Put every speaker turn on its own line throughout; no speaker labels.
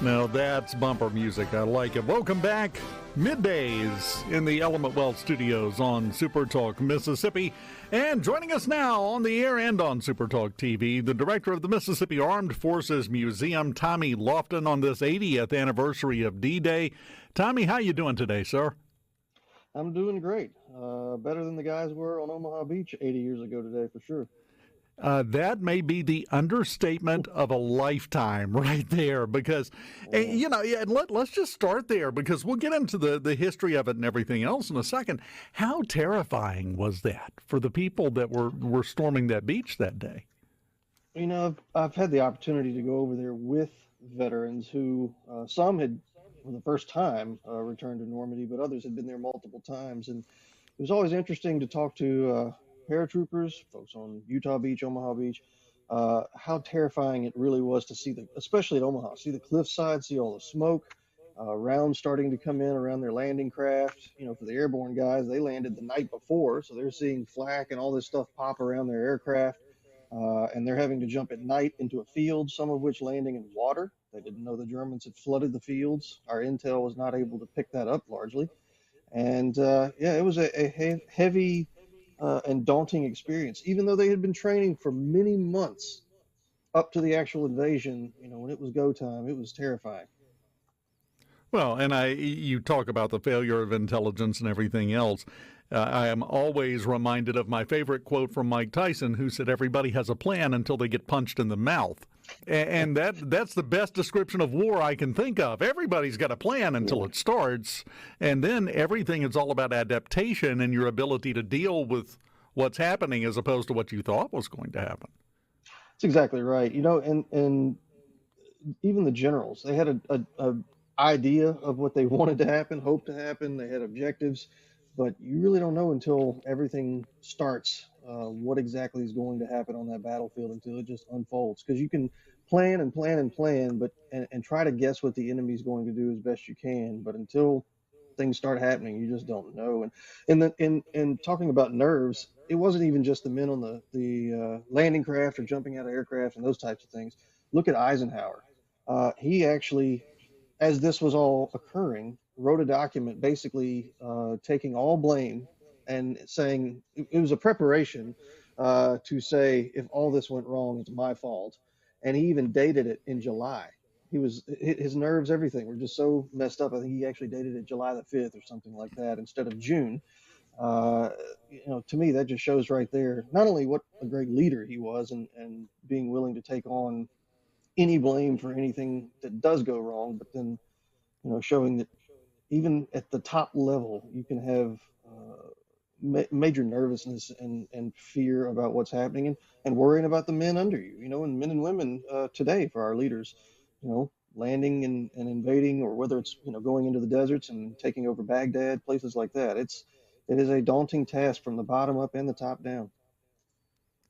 Now that's bumper music. I like it. Welcome back. Middays in the Element Wealth Studios on SuperTalk Mississippi. And joining us now on the air and on SuperTalk TV, the director of the Mississippi Armed Forces Museum, Tommy Lofton, on this 80th anniversary of D-Day. Tommy, how you doing today, sir?
I'm doing great. Better than the guys were on Omaha Beach 80 years ago today, for sure.
That may be the understatement of a lifetime right there because, let's just start there because we'll get into the history of it and everything else in a second. How terrifying was that for the people that were storming that beach that day?
You know, I've had the opportunity to go over there with veterans who, some had, for the first time, returned to Normandy, but others had been there multiple times. And it was always interesting to talk to paratroopers, folks on Utah Beach, Omaha Beach, how terrifying it really was to see especially at Omaha, see the cliffside, see all the smoke, rounds starting to come in around their landing craft. You know, for the airborne guys, they landed the night before, so they're seeing flak and all this stuff pop around their aircraft, and they're having to jump at night into a field, some of which landing in water. They didn't know the Germans had flooded the fields. Our intel was not able to pick that up largely. And it was a heavy and daunting experience, even though they had been training for many months up to the actual invasion. You know, when it was go time, it was terrifying.
Well, and you talk about the failure of intelligence and everything else. I am always reminded of my favorite quote from Mike Tyson, who said, "Everybody has a plan until they get punched in the mouth." And that's the best description of war I can think of. Everybody's got a plan until it starts, and then everything is all about adaptation and your ability to deal with what's happening as opposed to what you thought was going to happen.
That's exactly right. You know, and even the generals, they had a idea of what they wanted to happen, hoped to happen. They had objectives, but you really don't know until everything starts what exactly is going to happen on that battlefield until it just unfolds. Because you can plan and plan and plan, but and try to guess what the enemy's going to do as best you can. But until things start happening, you just don't know. And in talking about nerves, it wasn't even just the men on the landing craft or jumping out of aircraft and those types of things. Look at Eisenhower. He actually, as this was all occurring, wrote a document basically taking all blame and saying it was a preparation to say, if all this went wrong, it's my fault. And he even dated it in July. His nerves, everything were just so messed up. I think he actually dated it July the 5th or something like that instead of June. To me, that just shows right there, not only what a great leader he was and being willing to take on any blame for anything that does go wrong, but then, showing that even at the top level, you can have major nervousness and fear about what's happening and worrying about the men under you, and men and women today for our leaders, landing and invading, or whether it's, going into the deserts and taking over Baghdad, places like that. It is a daunting task from the bottom up and the top down.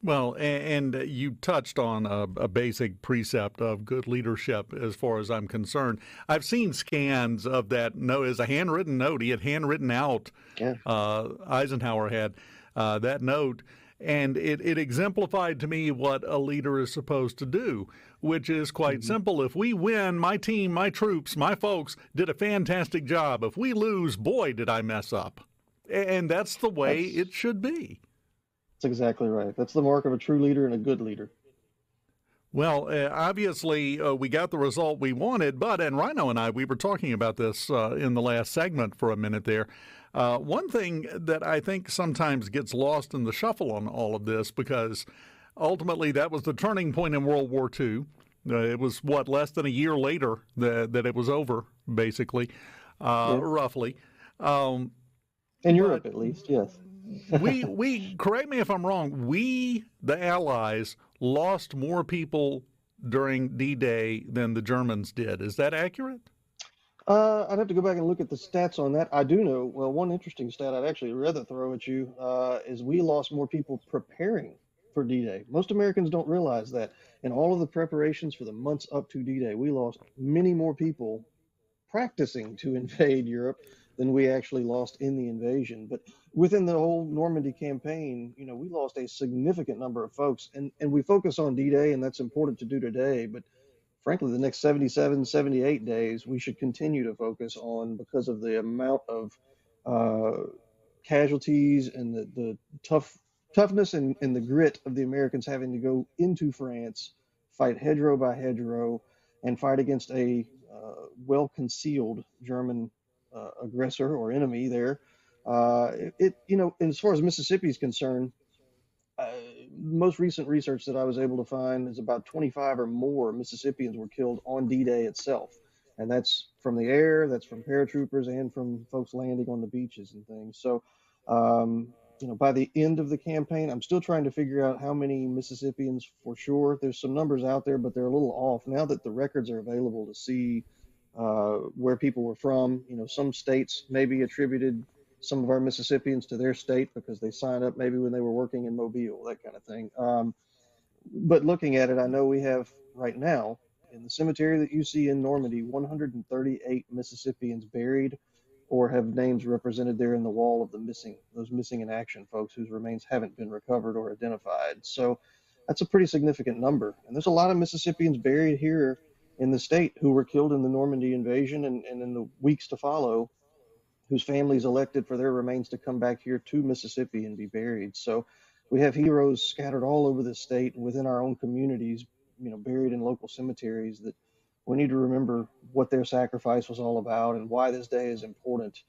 Well, and you touched on a basic precept of good leadership as far as I'm concerned. I've seen scans of that note as a handwritten note. He had handwritten out, Eisenhower had that note, and it exemplified to me what a leader is supposed to do, which is quite simple. If we win, my team, my troops, my folks did a fantastic job. If we lose, boy, did I mess up. And that's the way it should be.
That's exactly right. That's the mark of a true leader and a good leader.
Well, obviously, we got the result we wanted, and Rhino and I, we were talking about this in the last segment for a minute there. One thing that I think sometimes gets lost in the shuffle on all of this, because ultimately that was the turning point in World War II. It was, less than a year later that it was over, basically, roughly.
In Europe, at least, yes.
we correct me if I'm wrong, we, the Allies, lost more people during D-Day than the Germans did. Is that accurate?
I'd have to go back and look at the stats on that. I do know, one interesting stat I'd actually rather throw at you is we lost more people preparing for D-Day. Most Americans don't realize that. In all of the preparations for the months up to D-Day, we lost many more people practicing to invade Europe than we actually lost in the invasion. But within the whole Normandy campaign, we lost a significant number of folks. And we focus on D-Day, and that's important to do today. But frankly, the next 77, 78 days, we should continue to focus on because of the amount of uh, casualties and the toughness and the grit of the Americans having to go into France, fight hedgerow by hedgerow, and fight against a well concealed German aggressor or enemy there. And as far as Mississippi is concerned, uh, most recent research that I was able to find is about 25 or more Mississippians were killed on D-Day itself. And that's from the air, that's from paratroopers, and from folks landing on the beaches and things. So, um, by the end of the campaign, I'm still trying to figure out how many Mississippians for sure. There's some numbers out there, but they're a little off. Now that the records are available to see where people were from, some states maybe attributed some of our Mississippians to their state because they signed up maybe when they were working in Mobile, that kind of thing. But looking at it, I know we have right now in the cemetery that you see in Normandy 138 Mississippians buried or have names represented there in the wall of those missing in action folks whose remains haven't been recovered or identified. So that's a pretty significant number. And there's a lot of Mississippians buried here in the state who were killed in the Normandy invasion and in the weeks to follow, whose families elected for their remains to come back here to Mississippi and be buried. So we have heroes scattered all over the state and within our own communities, buried in local cemeteries that we need to remember what their sacrifice was all about and why this day is important,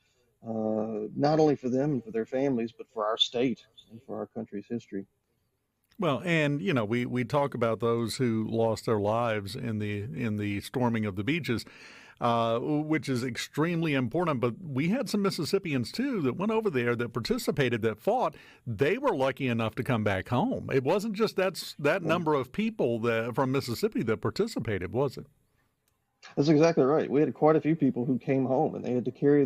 not only for them and for their families, but for our state and for our country's history.
Well, and we talk about those who lost their lives in the storming of the beaches, which is extremely important. But we had some Mississippians too that went over there, that participated, that fought. They were lucky enough to come back home. It wasn't just that number of people from Mississippi that participated, was it?
That's exactly right. We had quite a few people who came home and they had to carry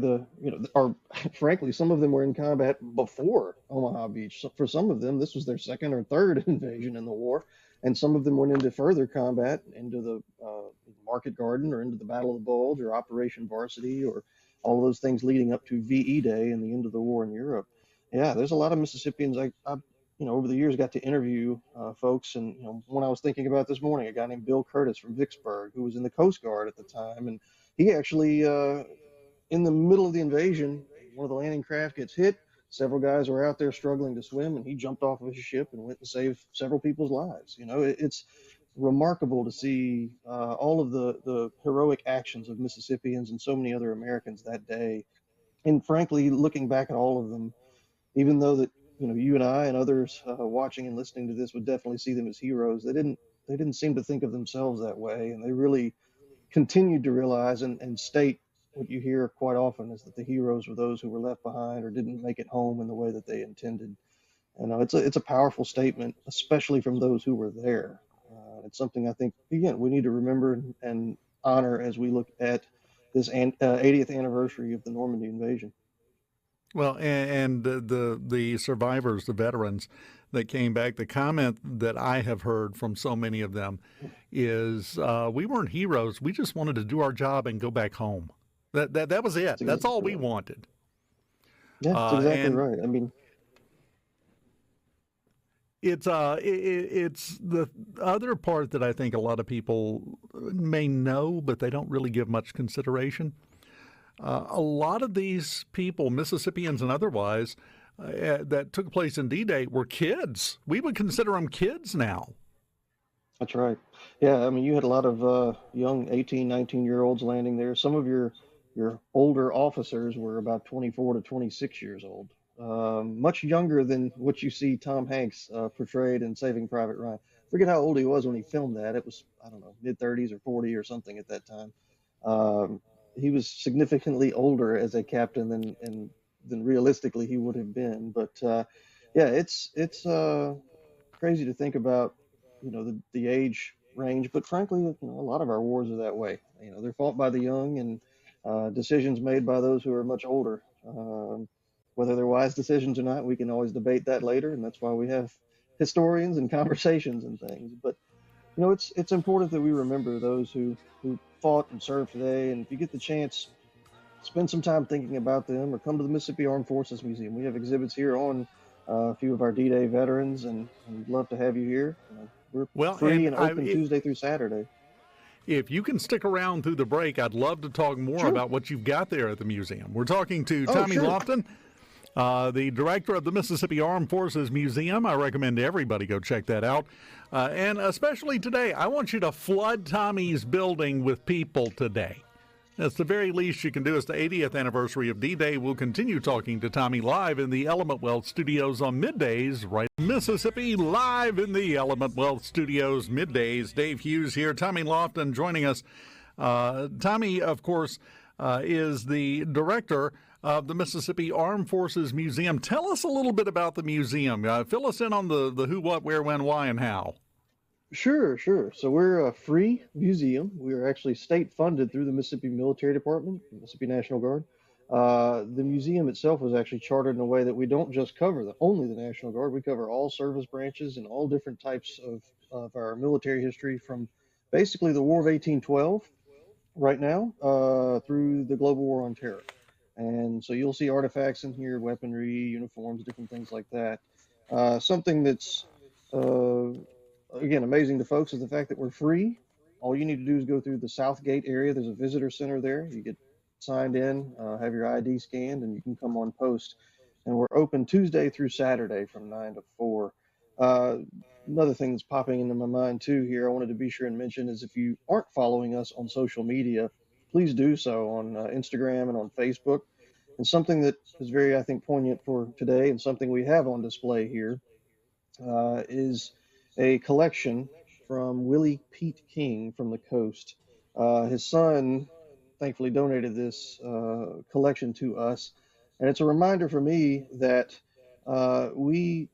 or frankly, some of them were in combat before Omaha Beach. So for some of them, this was their second or third invasion in the war. And some of them went into further combat, into the Market Garden or into the Battle of the Bulge or Operation Varsity or all of those things leading up to VE Day and the end of the war in Europe. Yeah, there's a lot of Mississippians I over the years got to interview folks. And, when I was thinking about this morning, a guy named Bill Curtis from Vicksburg, who was in the Coast Guard at the time. And he actually, in the middle of the invasion, one of the landing craft gets hit. Several guys were out there struggling to swim, and he jumped off of his ship and went and saved several people's lives. It's remarkable to see all of the heroic actions of Mississippians and so many other Americans that day. And frankly, looking back at all of them, even though that you and I and others watching and listening to this would definitely see them as heroes, they didn't seem to think of themselves that way, and they really continued to realize and state what you hear quite often is that the heroes were those who were left behind or didn't make it home in the way that they intended. And it's a powerful statement, especially from those who were there. It's something I think again we need to remember and honor as we look at this 80th anniversary of the Normandy invasion.
Well, and the survivors, the veterans that came back, the comment that I have heard from so many of them is, "We weren't heroes. We just wanted to do our job and go back home. That was it. That's all we wanted."
Yeah, that's exactly right. I mean,
it's the other part that I think a lot of people may know, but they don't really give much consideration. A lot of these people, Mississippians and otherwise, that took place in D-Day were kids. We would consider them kids now.
that's right. Yeah, I mean, you had a lot of young 18, 19-year-olds landing there. Some of your older officers were about 24 to 26 years old, much younger than what you see Tom Hanks portrayed in Saving Private Ryan. Forget how old he was when he filmed that. It was, I don't know, mid-30s or 40 or something at that time. He was significantly older as a captain than realistically he would have been. But yeah, it's crazy to think about, the age range. But frankly, a lot of our wars are that way. They're fought by the young and decisions made by those who are much older. Whether they're wise decisions or not, we can always debate that later, and that's why we have historians and conversations and things. But it's important that we remember those who fought and served today. And if you get the chance, spend some time thinking about them or come to the Mississippi Armed Forces Museum. We have exhibits here on a few of our D-Day veterans, and we'd love to have you here. We're free and open Tuesday through Saturday.
If you can stick around through the break, I'd love to talk more
Sure.
about what you've got there at the museum. We're talking to
Oh,
Tommy
sure.
Lofton, the director of the Mississippi Armed Forces Museum. I recommend everybody go check that out. And especially today, I want you to flood Tommy's building with people today. That's the very least you can do. It's the 80th anniversary of D-Day. We'll continue talking to Tommy live in the Element Wealth Studios on middays, right? Mississippi, live in the Element Wealth Studios, middays. Dave Hughes here, Tommy Lofton joining us. Tommy, of course, is the director of the Mississippi Armed Forces Museum. Tell us a little bit about the museum. Fill us in on the who, what, where, when, why, and how.
Sure, sure. So we're a free museum. We are actually state funded through the Mississippi Military Department, Mississippi National Guard. The museum itself was actually chartered in a way that we don't just cover only the National Guard. We cover all service branches and all different types of our military history from basically the War of 1812 right now through the global war on terror. And so you'll see artifacts in here, weaponry, uniforms, different things like that. Something that's uh, again, amazing to folks is the fact that we're free. All you need to do is go through the South Gate area. There's a visitor center there. You get signed in, have your ID scanned, and you can come on post. And we're open Tuesday through Saturday from 9 to 4. Uh, Another thing that's popping into my mind too here, I wanted to be sure and mention is if you aren't following us on social media, please do so on Instagram and on Facebook. And something that is very, I think, poignant for today and something we have on display here is a collection from Willie Pete King from the coast. His son thankfully donated this collection to us, and it's a reminder for me that we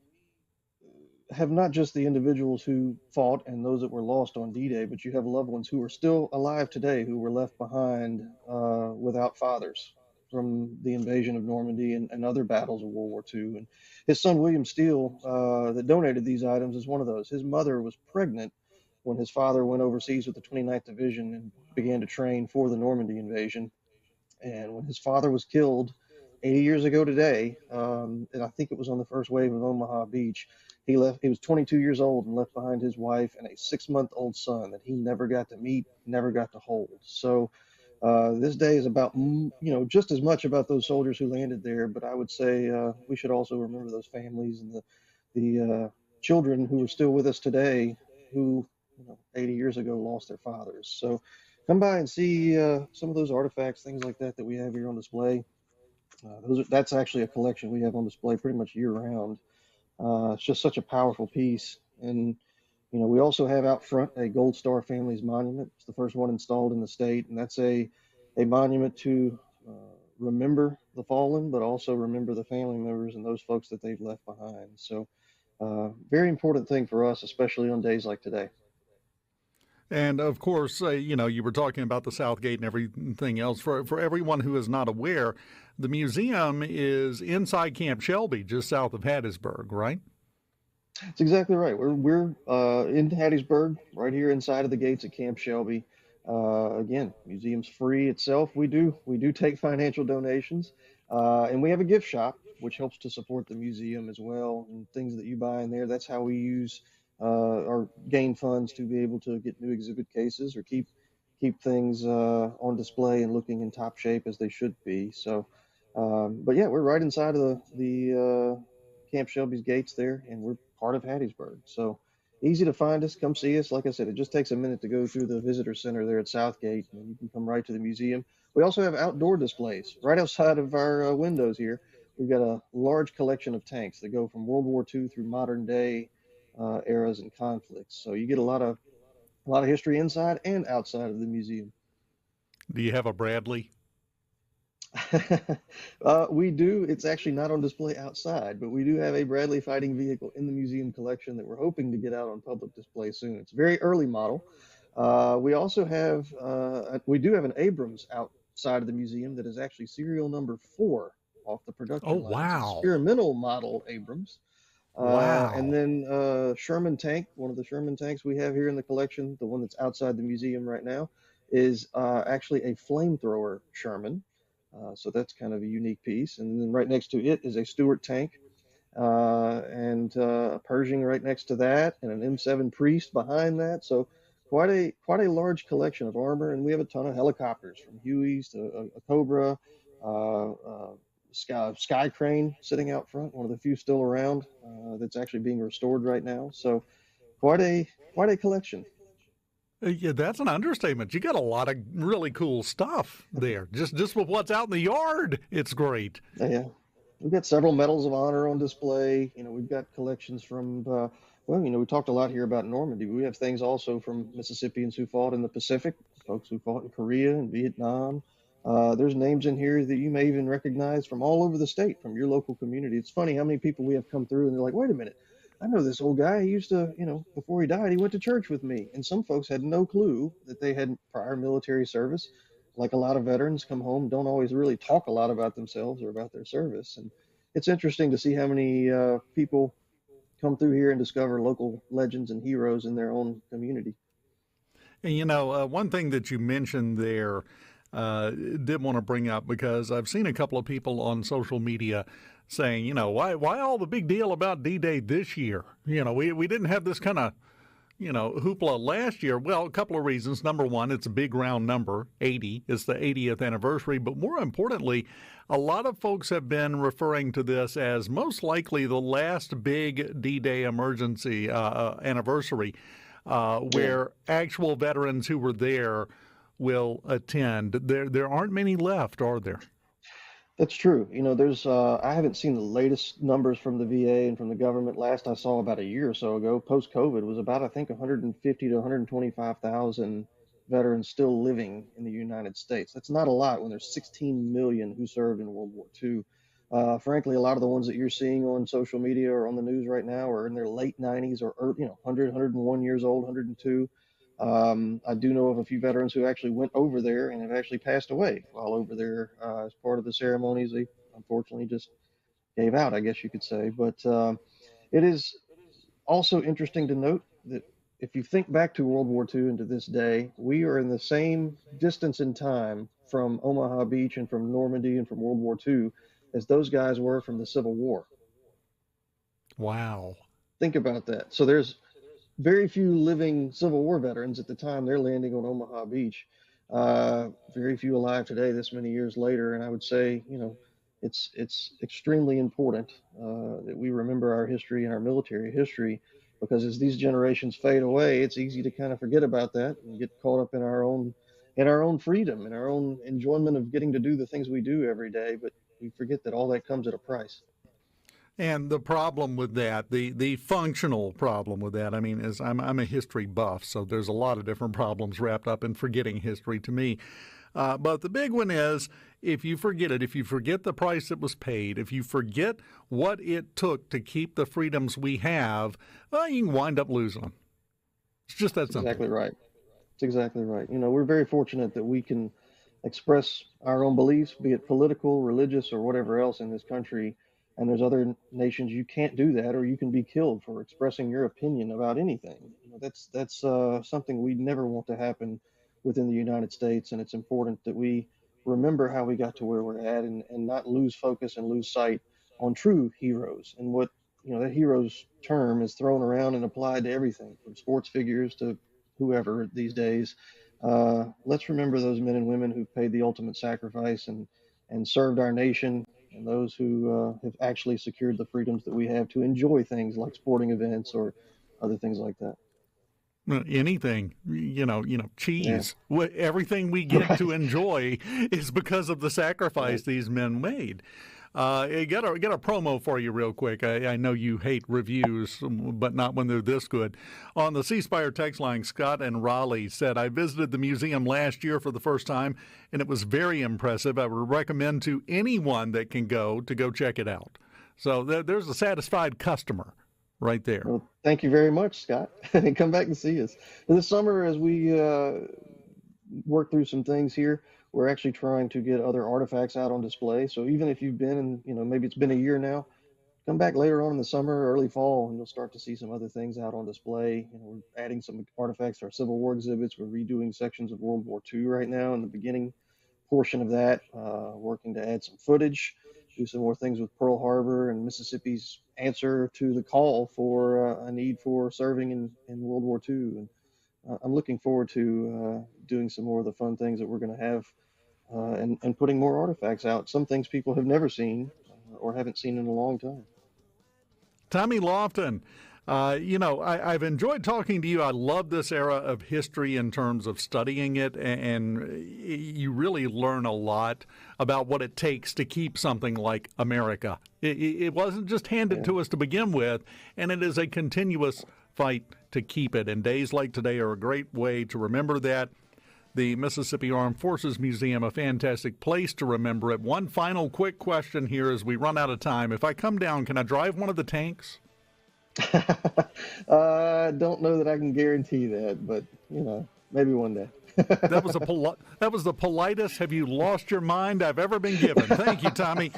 have not just the individuals who fought and those that were lost on D-Day, but you have loved ones who are still alive today who were left behind without fathers from the invasion of Normandy and other battles of World War II. And his son, William Steele, that donated these items, is one of those. His mother was pregnant when his father went overseas with the 29th Division and began to train for the Normandy invasion. And when his father was killed 80 years ago today, and I think it was on the first wave of Omaha Beach, he left. He was 22 years old and left behind his wife and a 6-month-old son that he never got to meet, never got to hold. So this day is about, just as much about those soldiers who landed there, but I would say we should also remember those families and the children who are still with us today who, 80 years ago lost their fathers. So come by and see some of those artifacts, things like that we have here on display. That's actually a collection we have on display pretty much year round. It's just such a powerful piece. And we also have out front a Gold Star Families Monument. It's the first one installed in the state, and that's a monument to remember the fallen, but also remember the family members and those folks that they've left behind. So, very important thing for us, especially on days like today.
And of course, you were talking about the South Gate and everything else. For everyone who is not aware, the museum is inside Camp Shelby, just south of Hattiesburg, right?
That's exactly right. We're in Hattiesburg, right here inside of the gates at Camp Shelby. Again, museum's free itself. We do take financial donations, and we have a gift shop which helps to support the museum as well. And things that you buy in there, that's how we use or gain funds to be able to get new exhibit cases or keep things on display and looking in top shape as they should be. So, but yeah, we're right inside of the Camp Shelby's gates there, and we're part of Hattiesburg. So easy to find us. Come see us. Like I said, it just takes a minute to go through the visitor center there at Southgate, and you can come right to the museum. We also have outdoor displays right outside of our windows here. We've got a large collection of tanks that go from World War II through modern day eras and conflicts. So you get a lot of history inside and outside of the museum.
Do you have a Bradley?
We do. It's actually not on display outside, but we do have a Bradley fighting vehicle in the museum collection that we're hoping to get out on public display soon. It's a very early model. We also have, we do have an Abrams outside of the museum that is actually serial number 4 off the production line.
Wow.
It's an experimental model Abrams.
Wow.
And then Sherman tank, one of the Sherman tanks we have here in the collection, the one that's outside the museum right now, is actually a flamethrower Sherman. So that's kind of a unique piece. And then right next to it is a Stuart tank and a Pershing right next to that and an M7 Priest behind that. So quite a large collection of armor, and we have a ton of helicopters from Hueys to a Cobra, Sky Crane sitting out front, one of the few still around that's actually being restored right now. So quite a collection.
Yeah, that's an understatement. You got a lot of really cool stuff there. Just with what's out in the yard, it's great.
Yeah, we've got several medals of honor on display. We've got collections from, well, we talked a lot here about Normandy. But we have things also from Mississippians who fought in the Pacific, folks who fought in Korea and Vietnam. There's names in here that you may even recognize from all over the state, from your local community. It's funny how many people we have come through and they're like, wait a minute, I know this old guy. He used to, before he died, he went to church with me. And some folks had no clue that they had prior military service. Like a lot of veterans come home, don't always really talk a lot about themselves or about their service. And it's interesting to see how many people come through here and discover local legends and heroes in their own community.
And one thing that you mentioned there, did want to bring up because I've seen a couple of people on social media saying, why all the big deal about D-Day this year? We didn't have this kind of hoopla last year. Well, a couple of reasons. Number one, it's a big round number, 80. It's the 80th anniversary. But more importantly, a lot of folks have been referring to this as most likely the last big D-Day emergency anniversary, where actual veterans who were there will attend. There aren't many left, are there?
That's true. There's I haven't seen the latest numbers from the VA and from the government. Last I saw about a year or so ago, post-COVID, was about I think 150 to 125,000 veterans still living in the United States. That's not a lot when there's 16 million who served in World War II. Frankly, a lot of the ones that you're seeing on social media or on the news right now are in their late 90s or 100, 101 years old, 102. I do know of a few veterans who actually went over there and have actually passed away while over there as part of the ceremonies. They unfortunately just gave out, I guess you could say. But it is also interesting to note that if you think back to World War II and to this day, we are in the same distance in time from Omaha Beach and from Normandy and from World War II as those guys were from the Civil War.
Wow.
Think about that. So there's very few living Civil War veterans at the time they're landing on Omaha Beach. Very few alive today, this many years later. And I would say, it's extremely important that we remember our history and our military history, because as these generations fade away, it's easy to kind of forget about that and get caught up in our own freedom and our own enjoyment of getting to do the things we do every day. But we forget that all that comes at a price.
And the problem with that, the functional problem with that, I mean, is I'm a history buff, so there's a lot of different problems wrapped up in forgetting history to me. But the big one is, if you forget it, if you forget the price that was paid, if you forget what it took to keep the freedoms we have, well, you can wind up losing them. It's just that simple.
Exactly right. It's exactly right. We're very fortunate that we can express our own beliefs, be it political, religious, or whatever else in this country. And there's other nations you can't do that, or you can be killed for expressing your opinion about anything. That's something we never want to happen within the United States, and it's important that we remember how we got to where we're at, and not lose focus and lose sight on true heroes. And what that heroes term is thrown around and applied to everything from sports figures to whoever these days. Let's remember those men and women who've paid the ultimate sacrifice and served our nation, and those who have actually secured the freedoms that we have to enjoy things like sporting events or other things like that.
Anything, cheese.
Yeah.
Everything we get
Right.
to enjoy is because of the sacrifice
Right.
these men made. I got a promo for you real quick. I know you hate reviews, but not when they're this good. On the C Spire text line, Scott and Raleigh said, I visited the museum last year for the first time, and it was very impressive. I would recommend to anyone that can go to go check it out. So there's a satisfied customer right there.
Well, thank you very much, Scott. Come back and see us. This summer, as we work through some things here, we're actually trying to get other artifacts out on display. So even if you've been in, maybe it's been a year now, come back later on in the summer, early fall, and you'll start to see some other things out on display. We're adding some artifacts to our Civil War exhibits. We're redoing sections of World War II right now in the beginning portion of that, working to add some footage, do some more things with Pearl Harbor and Mississippi's answer to the call for a need for serving in World War II. And I'm looking forward to doing some more of the fun things that we're going to have, and putting more artifacts out. Some things people have never seen or haven't seen in a long time.
Tommy Lofton, I've enjoyed talking to you. I love this era of history in terms of studying it, and you really learn a lot about what it takes to keep something like America. It wasn't just handed to us to begin with, and it is a continuous fight to keep it. And days like today are a great way to remember that. The Mississippi Armed Forces Museum, a fantastic place to remember it. One final quick question here as we run out of time. If I come down, can I drive one of the tanks?
I don't know that I can guarantee that, but maybe one day.
That was the politest "have you lost your mind" I've ever been given. Thank you, Tommy.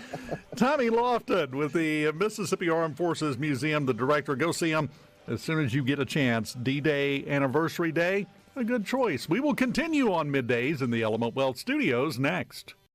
Tommy Lofton with the Mississippi Armed Forces Museum, the director. Go see him as soon as you get a chance. D-Day Anniversary Day, a good choice. We will continue on Middays in the Element Wealth Studios next.